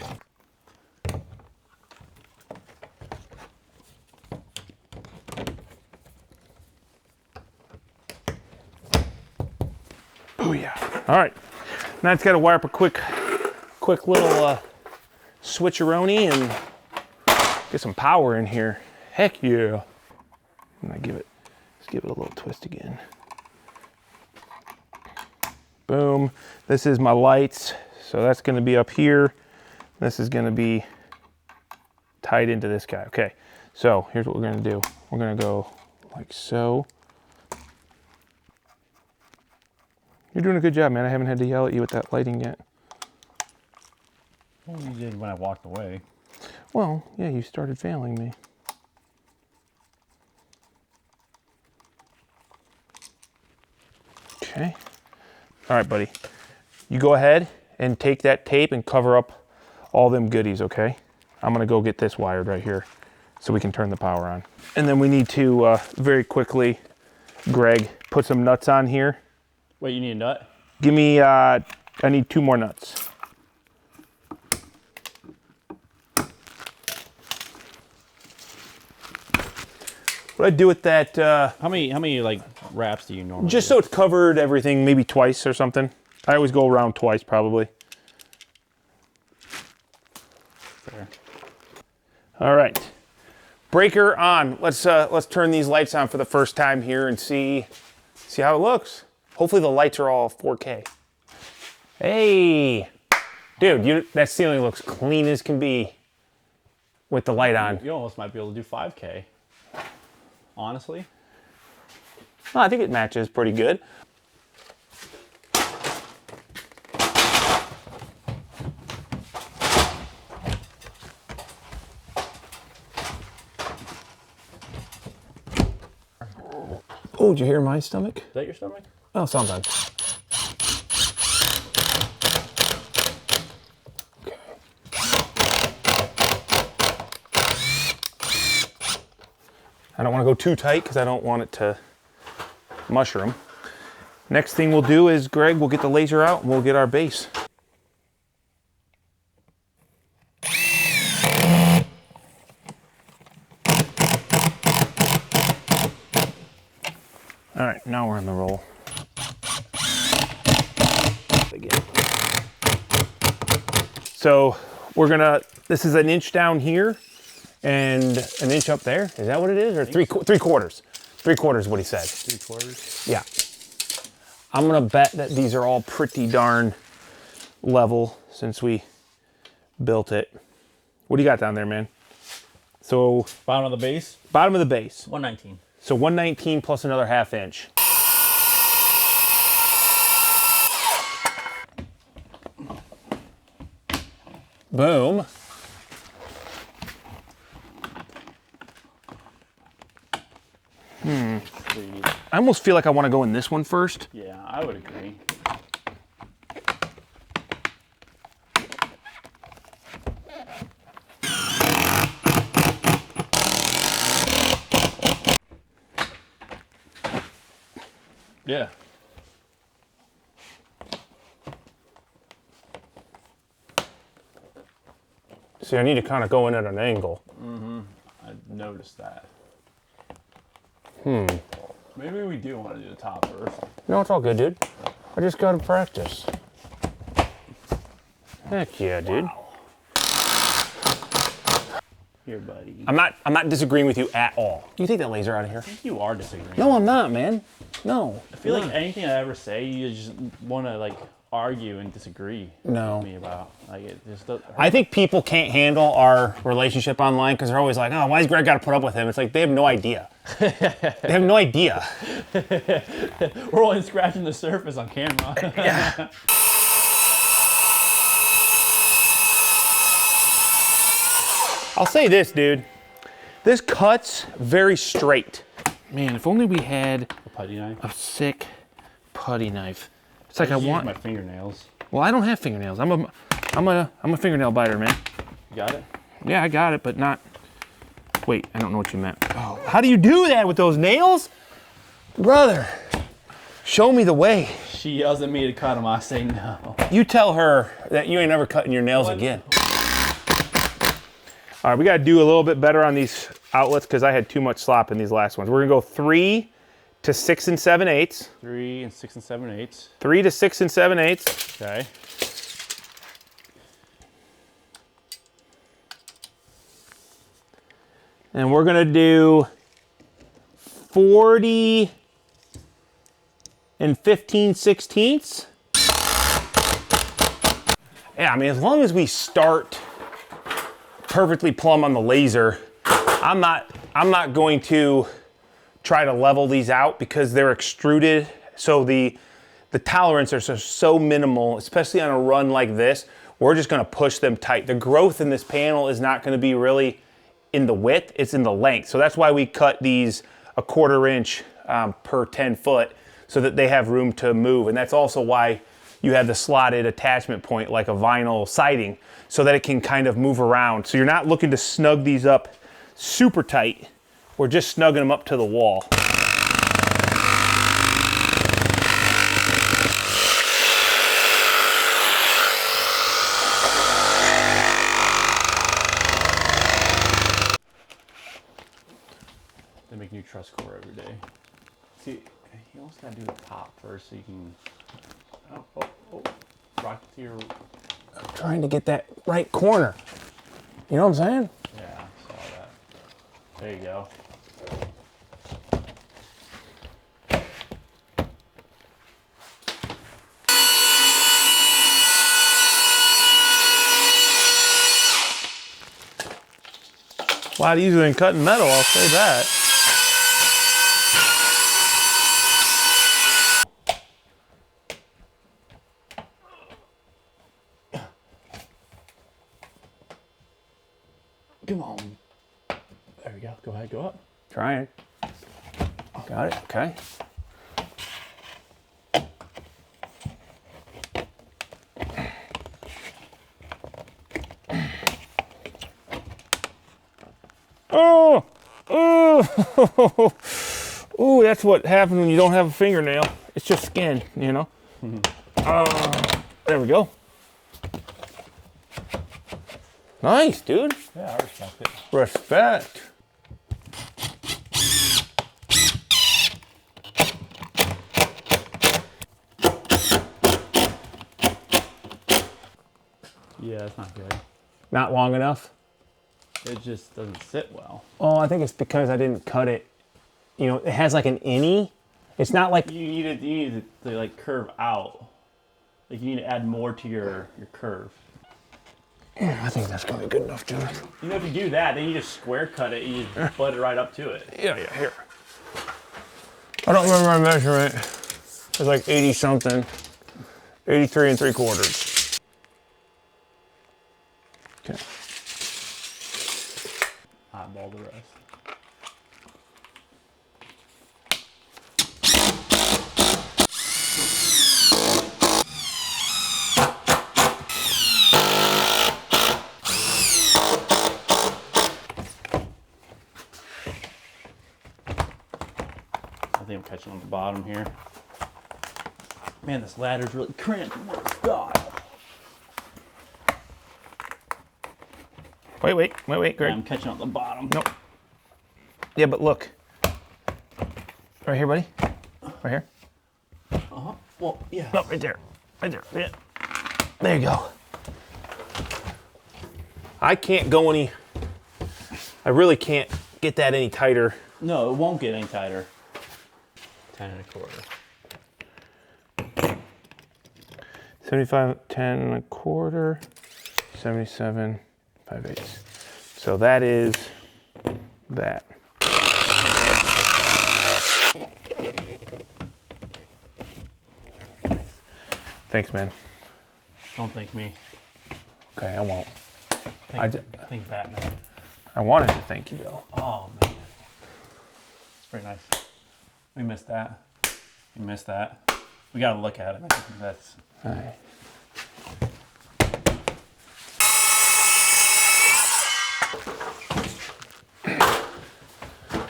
Oh yeah. All right. Now it's got to wire up a quick little switcheroni and get some power in here. Heck yeah. And let's give it a little twist again. Boom. This is my lights. So that's going to be up here. This is going to be tied into this guy. Okay. So here's what we're going to do. We're going to go like so. You're doing a good job, man. I haven't had to yell at you with that lighting yet. Well, you did when I walked away. Well, yeah, you started failing me. Okay. All right, buddy. You go ahead and take that tape and cover up all them goodies, okay? I'm gonna go get this wired right here so we can turn the power on. And then we need to, very quickly, Greg, put some nuts on here. Wait, you need a nut? Give me, I need 2 more nuts. What I do with that, How many like wraps do you normally just do? so it's covered everything, maybe twice or something. I always go around twice probably. Fair. All right, breaker on. Let's turn these lights on for the first time here and see how it looks. Hopefully the lights are all 4K. Hey, dude, that ceiling looks clean as can be with the light on. You almost might be able to do 5K. Honestly. Well, I think it matches pretty good. Oh, did you hear my stomach? Is that your stomach? Oh, sometimes. Okay. I don't want to go too tight because I don't want it to mushroom. Next thing we'll do is, Greg, we'll get the laser out and we'll get our base. All right, now we're on the roll. Again. So we're gonna, this is an inch down here and an inch up there. Is that what it is? Or three quarters? 3/4 is what he said. 3/4? Yeah. I'm gonna bet that these are all pretty darn level since we built it. What do you got down there, man? So Bottom of the base? bottom of the base. 119. So 119 plus another 1/2 inch. Boom. I almost feel like I want to go in this one first. Yeah, I would agree. Yeah. See, I need to kind of go in at an angle. I noticed that. Maybe we do want to do the top first. No, it's all good, dude. I just got to practice. Heck yeah, dude. Wow. Here, buddy. I'm not disagreeing with you at all. You take that laser out of here. You are disagreeing. No, I'm not, man. No. I feel like anything I ever say, you just want to like argue and disagree No. with me about. Like it just doesn't hurt. I think people can't handle our relationship online because they're always like, oh, why's Greg got to put up with him? It's like they have no idea. They have no idea. We're only scratching the surface on camera. Yeah. I'll say this, dude. This cuts very straight. Man, if only we had A putty knife. a sick putty knife. It's like I Just use want. my fingernails. Well, I don't have fingernails. I'm a fingernail biter, man. You got it? Yeah, I got it, but not. Wait, I don't know what you meant. Oh, how do you do that with those nails, brother? Show me the way. She yells at me to cut them. I say no. You tell her that you ain't never cutting your nails again. All right, we got to do a little bit better on these outlets because I had too much slop in these last ones. We're gonna go 3 to 6 7/8. 3 and 6 7/8. 3 to 6 7/8. Okay. And we're gonna do 40 and 15/16. Yeah, I mean, as long as we start perfectly plumb on the laser, I'm not going to try to level these out because they're extruded. So the tolerances are so minimal, especially on a run like this. We're just gonna push them tight. The growth in this panel is not gonna be really in the width, it's in the length. So that's why we cut these 1/4 inch per 10 foot so that they have room to move. And that's also why you have the slotted attachment point like a vinyl siding so that it can kind of move around. So you're not looking to snug these up super tight. We're just snugging them up to the wall. They make new Trustcore every day. See, you almost gotta do the top first so you can. Oh. Rock it to your. I'm trying to get that right corner. You know what I'm saying? Yeah, I saw that. There you go. A lot easier than cutting metal, I'll say that. Come on. There we go. Go ahead, go up. Trying. Got it, okay. Oh! Oh! Ooh, that's what happens when you don't have a fingernail. It's just skin, you know? There we go. Nice, dude. Yeah, I respect it. Respect. Yeah, that's not good. Not long enough? It just doesn't sit well. Oh, I think it's because I didn't cut it. You know, it has like an innie. It's not like... You need it to like curve out. Like you need to add more to your curve. Yeah, I think that's gonna be good enough, dude. You know, if you do that, then you just square cut it and you just butt it right up to it. Yeah, here. I don't remember my measurement. It's like 80 something. 83 3/4. Okay. Eyeball the rest. I think I'm catching on the bottom here. Man, this ladder's really cramped. Oh my God. Wait, Greg. Yeah, I'm catching on the bottom. Nope. Yeah, but look. Right here, buddy. Right here. Uh-huh. Well, yeah. No, right there. Right there. Yeah. There you go. I can't go any... I really can't get that any tighter. No, it won't get any tighter. 10 1/4. 75, 10 1/4, 77, 5/8. So that is that. Thanks, man. Don't thank me. Okay, I won't. Think Batman. I wanted to thank you, though. Oh, man. It's pretty nice. We missed that. We missed that. We got to look at it. I think that's... All right.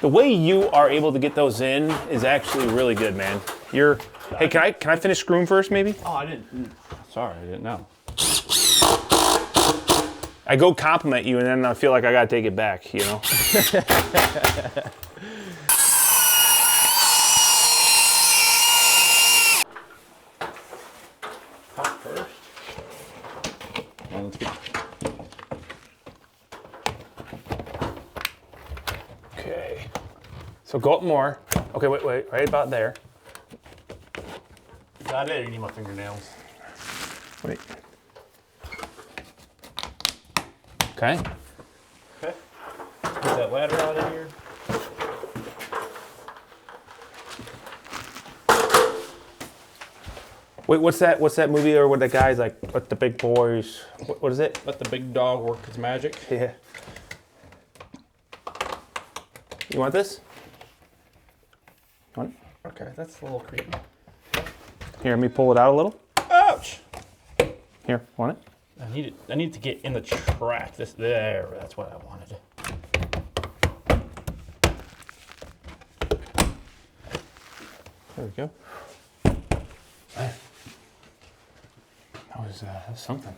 The way you are able to get those in is actually really good, man. Hey, can I finish screwing first, maybe? Oh, I didn't... Sorry, I didn't know. I go compliment you, and then I feel like I gotta take it back, you know? Top first. Well, let's get... Okay. So go up more. Okay, wait, right about there. Got it. You need my fingernails. Wait. Okay. Okay. Get that ladder out of here. Wait, what's that movie or what the guy's like, what the big boys, what is it? Let the big dog work his magic. Yeah. You want this? Want it? Okay, that's a little creepy. Here, let me pull it out a little. Ouch! Here, want it? I need to get in the track. That's what I wanted. There we go. That was something.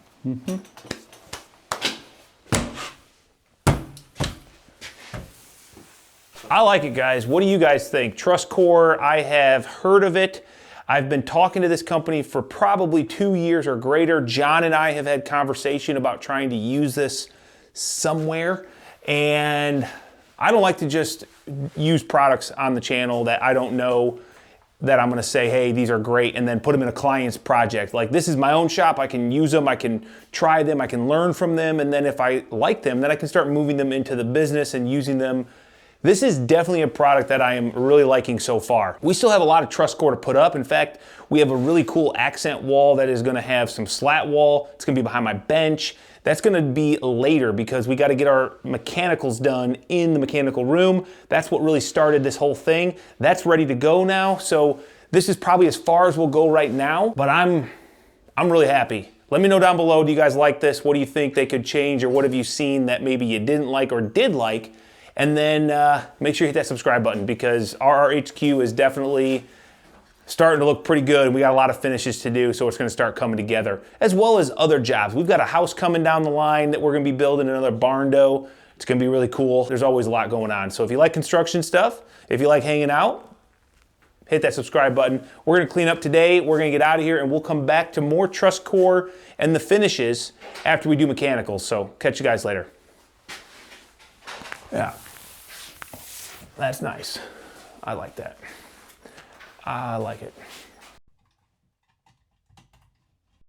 I like it, guys. What do you guys think? Trustcore, I have heard of it. I've been talking to this company for probably 2 years or greater. John and I have had conversation about trying to use this somewhere. And I don't like to just use products on the channel that I don't know that I'm gonna say, hey, these are great, and then put them in a client's project. Like, this is my own shop, I can use them, I can try them, I can learn from them, and then if I like them, then I can start moving them into the business and using them. This is definitely a product that I am really liking so far. We still have a lot of Trustcore to put up. In fact, we have a really cool accent wall that is gonna have some slat wall. It's gonna be behind my bench. That's gonna be later because we gotta get our mechanicals done in the mechanical room. That's what really started this whole thing. That's ready to go now. So this is probably as far as we'll go right now, but I'm really happy. Let me know down below, do you guys like this? What do you think they could change, or what have you seen that maybe you didn't like or did like? And then make sure you hit that subscribe button because RRHQ is definitely starting to look pretty good, and we got a lot of finishes to do, so it's gonna start coming together, as well as other jobs. We've got a house coming down the line that we're gonna be building, another barn dough. It's gonna be really cool. There's always a lot going on. So if you like construction stuff, if you like hanging out, hit that subscribe button. We're gonna clean up today, we're gonna get out of here, and we'll come back to more Trustcore and the finishes after we do mechanicals. So catch you guys later. Yeah, that's nice. I like that. I like it.